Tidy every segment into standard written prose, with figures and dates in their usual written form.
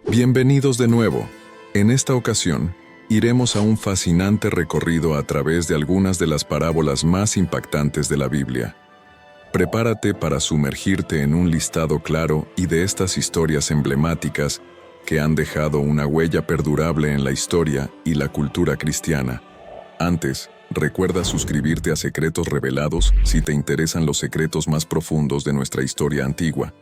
Bienvenidos de nuevo. En esta ocasión, iremos a un fascinante recorrido a través de algunas de las parábolas más impactantes de la Biblia. Prepárate para sumergirte en un listado claro y de estas historias emblemáticas que han dejado una huella perdurable en la historia y la cultura cristiana. Antes, recuerda suscribirte a Secretos Revelados si te interesan los secretos más profundos de nuestra historia antigua.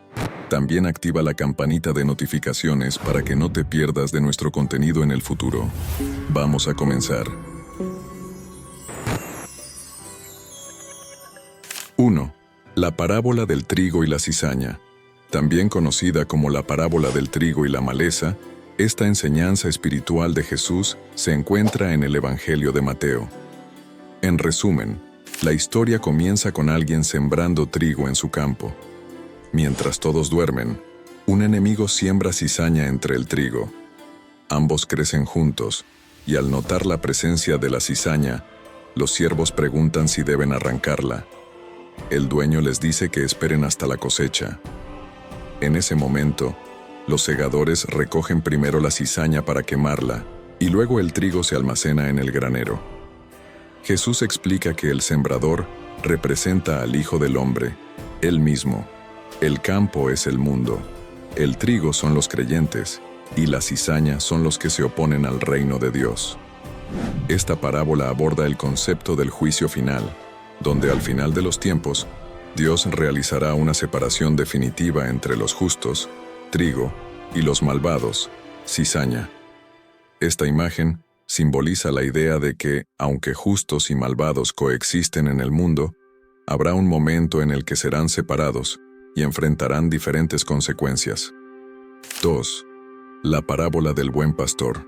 También activa la campanita de notificaciones para que no te pierdas de nuestro contenido en el futuro. Vamos a comenzar. 1. La parábola del trigo y la cizaña. También conocida como la parábola del trigo y la maleza, esta enseñanza espiritual de Jesús se encuentra en el Evangelio de Mateo. En resumen, la historia comienza con alguien sembrando trigo en su campo. Mientras todos duermen, un enemigo siembra cizaña entre el trigo. Ambos crecen juntos, y al notar la presencia de la cizaña, los siervos preguntan si deben arrancarla. El dueño les dice que esperen hasta la cosecha. En ese momento, los segadores recogen primero la cizaña para quemarla, y luego el trigo se almacena en el granero. Jesús explica que el sembrador representa al Hijo del Hombre, él mismo. El campo es el mundo, el trigo son los creyentes, y la cizaña son los que se oponen al reino de Dios. Esta parábola aborda el concepto del juicio final, donde al final de los tiempos, Dios realizará una separación definitiva entre los justos, trigo, y los malvados, cizaña. Esta imagen simboliza la idea de que, aunque justos y malvados coexisten en el mundo, habrá un momento en el que serán separados y enfrentarán diferentes consecuencias. 2. La parábola del buen pastor.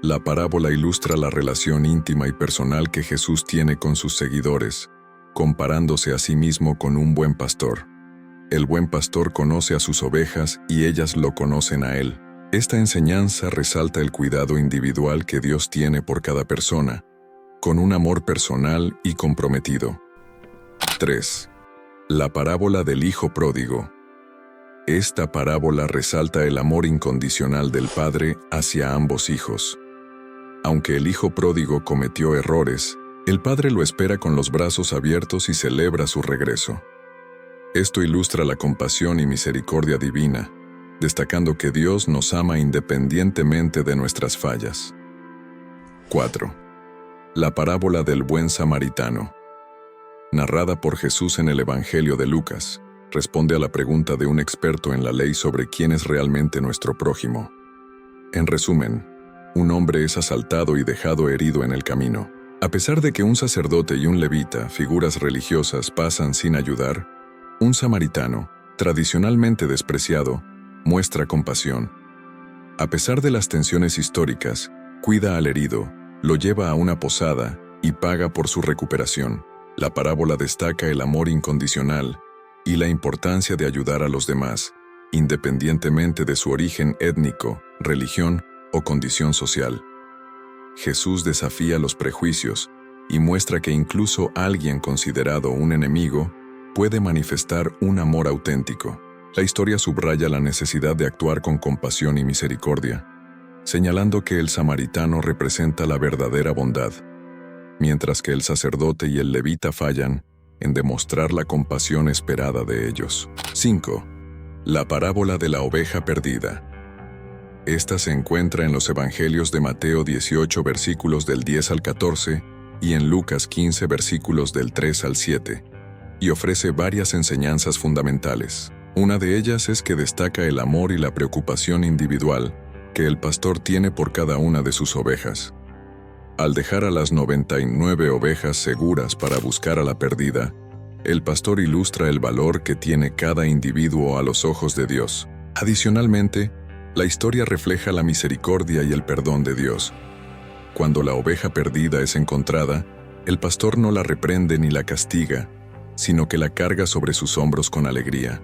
La parábola ilustra la relación íntima y personal que Jesús tiene con sus seguidores, comparándose a sí mismo con un buen pastor. El buen pastor conoce a sus ovejas y ellas lo conocen a él. Esta enseñanza resalta el cuidado individual que Dios tiene por cada persona, con un amor personal y comprometido. 3. La parábola del hijo pródigo. Esta parábola resalta el amor incondicional del padre hacia ambos hijos. Aunque el hijo pródigo cometió errores, el padre lo espera con los brazos abiertos y celebra su regreso. Esto ilustra la compasión y misericordia divina, destacando que Dios nos ama independientemente de nuestras fallas. 4. La parábola del buen samaritano. Narrada por Jesús en el Evangelio de Lucas, responde a la pregunta de un experto en la ley sobre quién es realmente nuestro prójimo. En resumen, un hombre es asaltado y dejado herido en el camino. A pesar de que un sacerdote y un levita, figuras religiosas, pasan sin ayudar, un samaritano, tradicionalmente despreciado, muestra compasión. A pesar de las tensiones históricas, cuida al herido, lo lleva a una posada y paga por su recuperación. La parábola destaca el amor incondicional y la importancia de ayudar a los demás, independientemente de su origen étnico, religión o condición social. Jesús desafía los prejuicios y muestra que incluso alguien considerado un enemigo puede manifestar un amor auténtico. La historia subraya la necesidad de actuar con compasión y misericordia, señalando que el samaritano representa la verdadera bondad, mientras que el sacerdote y el levita fallan en demostrar la compasión esperada de ellos. 5. La parábola de la oveja perdida. Esta se encuentra en los Evangelios de Mateo 18 versículos del 10 al 14 y en Lucas 15 versículos del 3 al 7, y ofrece varias enseñanzas fundamentales. Una de ellas es que destaca el amor y la preocupación individual que el pastor tiene por cada una de sus ovejas. Al dejar a las 99 ovejas seguras para buscar a la perdida, el pastor ilustra el valor que tiene cada individuo a los ojos de Dios. Adicionalmente, la historia refleja la misericordia y el perdón de Dios. Cuando la oveja perdida es encontrada, el pastor no la reprende ni la castiga, sino que la carga sobre sus hombros con alegría.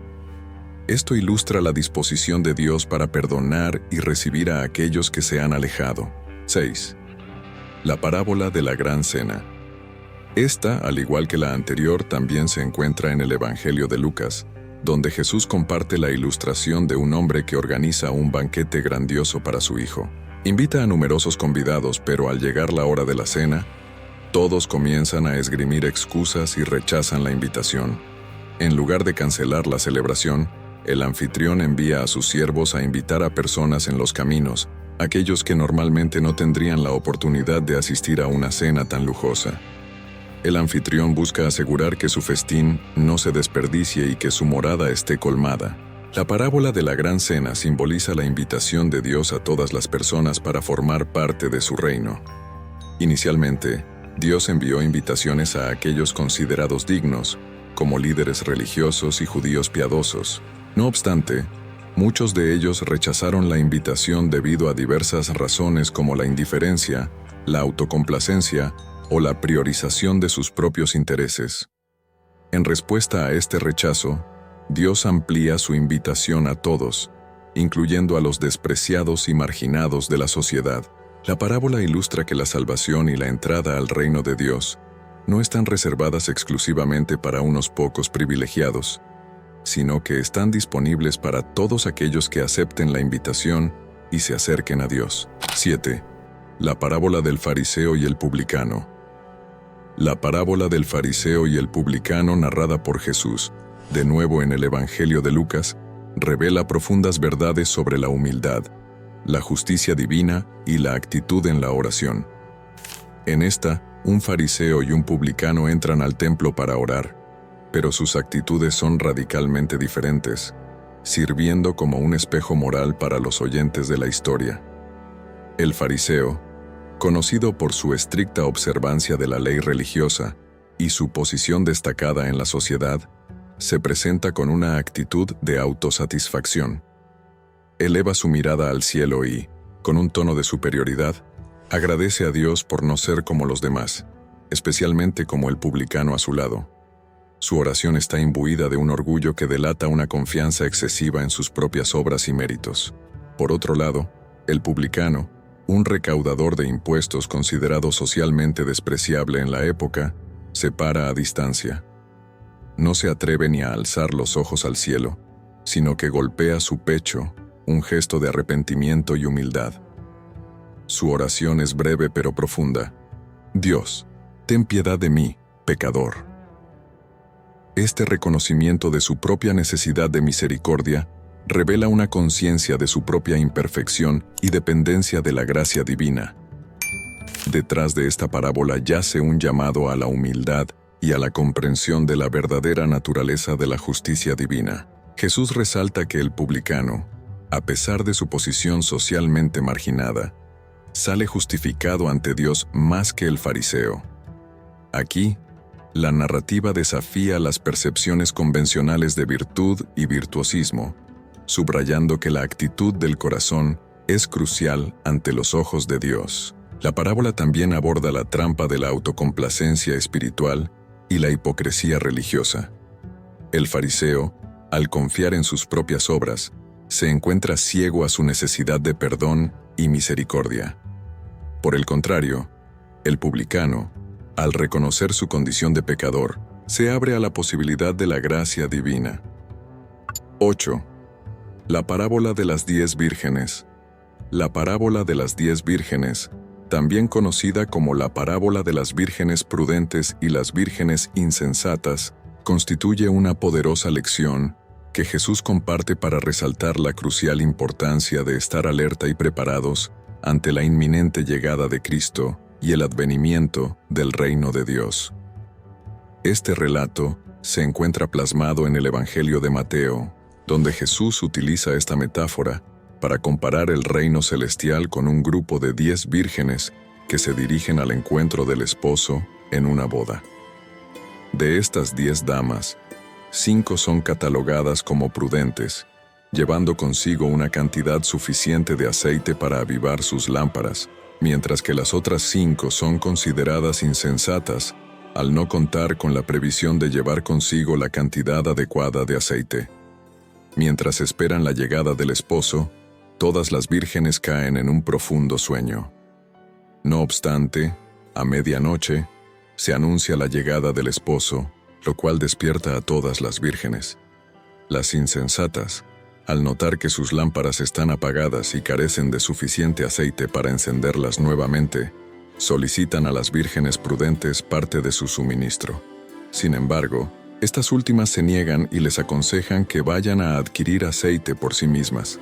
Esto ilustra la disposición de Dios para perdonar y recibir a aquellos que se han alejado. 6. La parábola de la gran cena. Esta, al igual que la anterior, también se encuentra en el Evangelio de Lucas, donde Jesús comparte la ilustración de un hombre que organiza un banquete grandioso para su hijo. Invita a numerosos convidados, pero al llegar la hora de la cena, todos comienzan a esgrimir excusas y rechazan la invitación. En lugar de cancelar la celebración, el anfitrión envía a sus siervos a invitar a personas en los caminos, aquellos que normalmente no tendrían la oportunidad de asistir a una cena tan lujosa. El anfitrión busca asegurar que su festín no se desperdicie y que su morada esté colmada. La parábola de la Gran Cena simboliza la invitación de Dios a todas las personas para formar parte de su reino. Inicialmente, Dios envió invitaciones a aquellos considerados dignos, como líderes religiosos y judíos piadosos. No obstante, muchos de ellos rechazaron la invitación debido a diversas razones como la indiferencia, la autocomplacencia o la priorización de sus propios intereses. En respuesta a este rechazo, Dios amplía su invitación a todos, incluyendo a los despreciados y marginados de la sociedad. La parábola ilustra que la salvación y la entrada al reino de Dios no están reservadas exclusivamente para unos pocos privilegiados, sino que están disponibles para todos aquellos que acepten la invitación y se acerquen a Dios. 7. La parábola del fariseo y el publicano. La parábola del fariseo y el publicano, narrada por Jesús, de nuevo en el Evangelio de Lucas, revela profundas verdades sobre la humildad, la justicia divina y la actitud en la oración. En esta, un fariseo y un publicano entran al templo para orar, pero sus actitudes son radicalmente diferentes, sirviendo como un espejo moral para los oyentes de la historia. El fariseo, conocido por su estricta observancia de la ley religiosa y su posición destacada en la sociedad, se presenta con una actitud de autosatisfacción. Eleva su mirada al cielo y, con un tono de superioridad, agradece a Dios por no ser como los demás, especialmente como el publicano a su lado. Su oración está imbuida de un orgullo que delata una confianza excesiva en sus propias obras y méritos. Por otro lado, el publicano, un recaudador de impuestos considerado socialmente despreciable en la época, se para a distancia. No se atreve ni a alzar los ojos al cielo, sino que golpea su pecho, un gesto de arrepentimiento y humildad. Su oración es breve pero profunda. Dios, ten piedad de mí, pecador. Este reconocimiento de su propia necesidad de misericordia revela una conciencia de su propia imperfección y dependencia de la gracia divina. Detrás de esta parábola yace un llamado a la humildad y a la comprensión de la verdadera naturaleza de la justicia divina. Jesús resalta que el publicano, a pesar de su posición socialmente marginada, sale justificado ante Dios más que el fariseo. Aquí, la narrativa desafía las percepciones convencionales de virtud y virtuosismo, subrayando que la actitud del corazón es crucial ante los ojos de Dios. La parábola también aborda la trampa de la autocomplacencia espiritual y la hipocresía religiosa. El fariseo, al confiar en sus propias obras, se encuentra ciego a su necesidad de perdón y misericordia. Por el contrario, el publicano, al reconocer su condición de pecador, se abre a la posibilidad de la gracia divina. 8. La parábola de las 10 vírgenes. La parábola de las 10 vírgenes, también conocida como la parábola de las vírgenes prudentes y las vírgenes insensatas, constituye una poderosa lección que Jesús comparte para resaltar la crucial importancia de estar alerta y preparados ante la inminente llegada de Cristo y el advenimiento del reino de Dios. Este relato se encuentra plasmado en el Evangelio de Mateo, donde Jesús utiliza esta metáfora para comparar el reino celestial con un grupo de 10 vírgenes que se dirigen al encuentro del esposo en una boda. De estas 10 damas, 5 son catalogadas como prudentes, llevando consigo una cantidad suficiente de aceite para avivar sus lámparas, mientras que las otras 5 son consideradas insensatas al no contar con la previsión de llevar consigo la cantidad adecuada de aceite. Mientras esperan la llegada del esposo, todas las vírgenes caen en un profundo sueño. No obstante, a medianoche, se anuncia la llegada del esposo, lo cual despierta a todas las vírgenes. Las insensatas, al notar que sus lámparas están apagadas y carecen de suficiente aceite para encenderlas nuevamente, solicitan a las vírgenes prudentes parte de su suministro. Sin embargo, estas últimas se niegan y les aconsejan que vayan a adquirir aceite por sí mismas.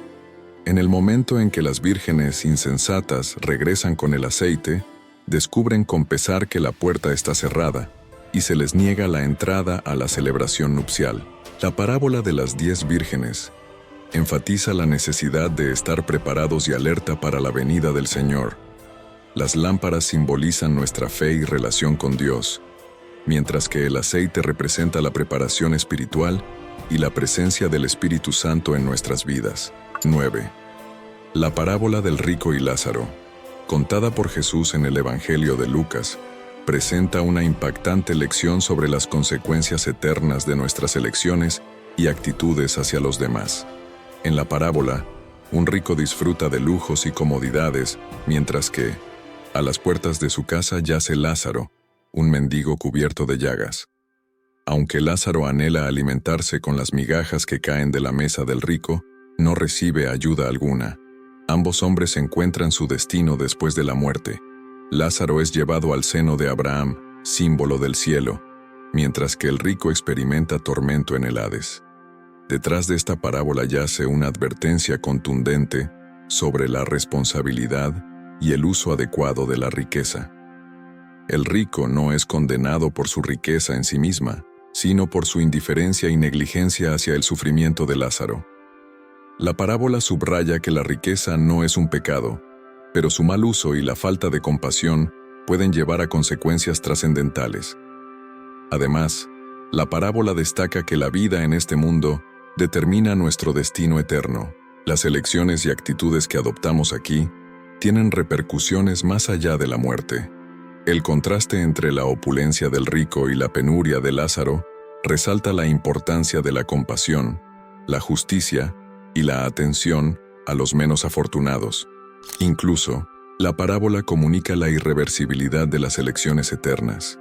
En el momento en que las vírgenes insensatas regresan con el aceite, descubren con pesar que la puerta está cerrada y se les niega la entrada a la celebración nupcial. La parábola de las 10 vírgenes enfatiza la necesidad de estar preparados y alerta para la venida del Señor. Las lámparas simbolizan nuestra fe y relación con Dios, mientras que el aceite representa la preparación espiritual y la presencia del Espíritu Santo en nuestras vidas. 9. La parábola del rico y Lázaro, contada por Jesús en el Evangelio de Lucas, presenta una impactante lección sobre las consecuencias eternas de nuestras elecciones y actitudes hacia los demás. En la parábola, un rico disfruta de lujos y comodidades, mientras que, a las puertas de su casa yace Lázaro, un mendigo cubierto de llagas. Aunque Lázaro anhela alimentarse con las migajas que caen de la mesa del rico, no recibe ayuda alguna. Ambos hombres encuentran su destino después de la muerte. Lázaro es llevado al seno de Abraham, símbolo del cielo, mientras que el rico experimenta tormento en el Hades. Detrás de esta parábola yace una advertencia contundente sobre la responsabilidad y el uso adecuado de la riqueza. El rico no es condenado por su riqueza en sí misma, sino por su indiferencia y negligencia hacia el sufrimiento de Lázaro. La parábola subraya que la riqueza no es un pecado, pero su mal uso y la falta de compasión pueden llevar a consecuencias trascendentales. Además, la parábola destaca que la vida en este mundo determina nuestro destino eterno. Las elecciones y actitudes que adoptamos aquí tienen repercusiones más allá de la muerte. El contraste entre la opulencia del rico y la penuria de Lázaro resalta la importancia de la compasión, la justicia y la atención a los menos afortunados. Incluso, la parábola comunica la irreversibilidad de las elecciones eternas.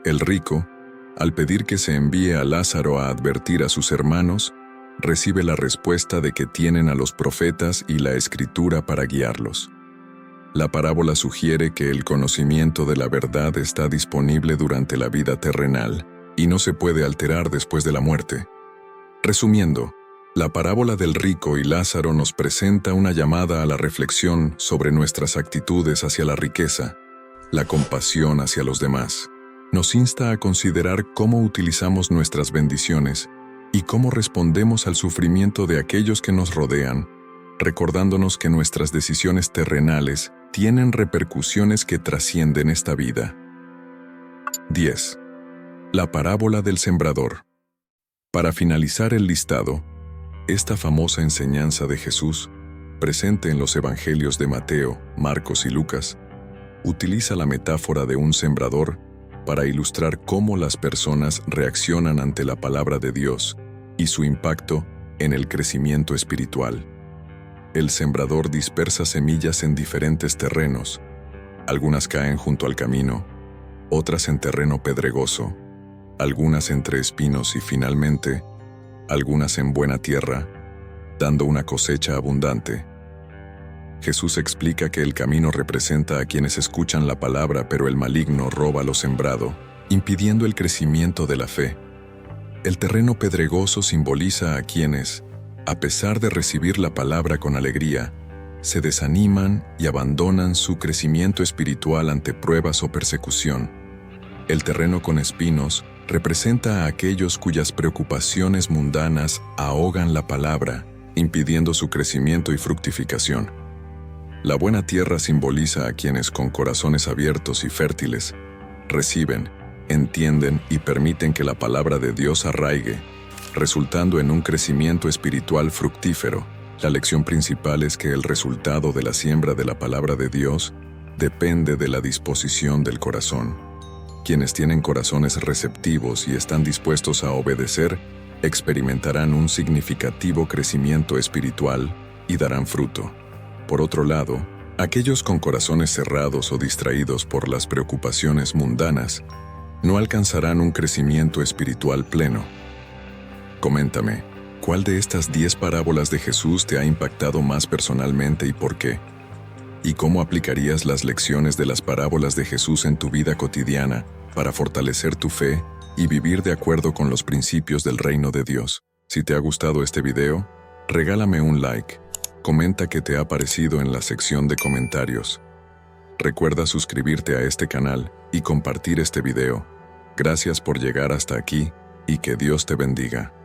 El rico, al pedir que se envíe a Lázaro a advertir a sus hermanos, recibe la respuesta de que tienen a los profetas y la Escritura para guiarlos. La parábola sugiere que el conocimiento de la verdad está disponible durante la vida terrenal y no se puede alterar después de la muerte. Resumiendo, la parábola del rico y Lázaro nos presenta una llamada a la reflexión sobre nuestras actitudes hacia la riqueza, la compasión hacia los demás. Nos insta a considerar cómo utilizamos nuestras bendiciones y cómo respondemos al sufrimiento de aquellos que nos rodean, recordándonos que nuestras decisiones terrenales tienen repercusiones que trascienden esta vida. 10. La parábola del sembrador. Para finalizar el listado, esta famosa enseñanza de Jesús, presente en los evangelios de Mateo, Marcos y Lucas, utiliza la metáfora de un sembrador para ilustrar cómo las personas reaccionan ante la palabra de Dios y su impacto en el crecimiento espiritual. El sembrador dispersa semillas en diferentes terrenos. Algunas caen junto al camino, otras en terreno pedregoso, algunas entre espinos y finalmente, algunas en buena tierra, dando una cosecha abundante. Jesús explica que el camino representa a quienes escuchan la palabra, pero el maligno roba lo sembrado, impidiendo el crecimiento de la fe. El terreno pedregoso simboliza a quienes, a pesar de recibir la palabra con alegría, se desaniman y abandonan su crecimiento espiritual ante pruebas o persecución. El terreno con espinos representa a aquellos cuyas preocupaciones mundanas ahogan la palabra, impidiendo su crecimiento y fructificación. La buena tierra simboliza a quienes con corazones abiertos y fértiles reciben, entienden y permiten que la palabra de Dios arraigue, resultando en un crecimiento espiritual fructífero. La lección principal es que el resultado de la siembra de la palabra de Dios depende de la disposición del corazón. Quienes tienen corazones receptivos y están dispuestos a obedecer, experimentarán un significativo crecimiento espiritual y darán fruto. Por otro lado, aquellos con corazones cerrados o distraídos por las preocupaciones mundanas no alcanzarán un crecimiento espiritual pleno. Coméntame, ¿Cuál de estas 10 parábolas de Jesús te ha impactado más personalmente y por qué? ¿Y cómo aplicarías las lecciones de las parábolas de Jesús en tu vida cotidiana para fortalecer tu fe y vivir de acuerdo con los principios del reino de Dios? Si te ha gustado este video, regálame un like, comenta qué te ha parecido en la sección de comentarios. Recuerda suscribirte a este canal y compartir este video. Gracias por llegar hasta aquí y que Dios te bendiga.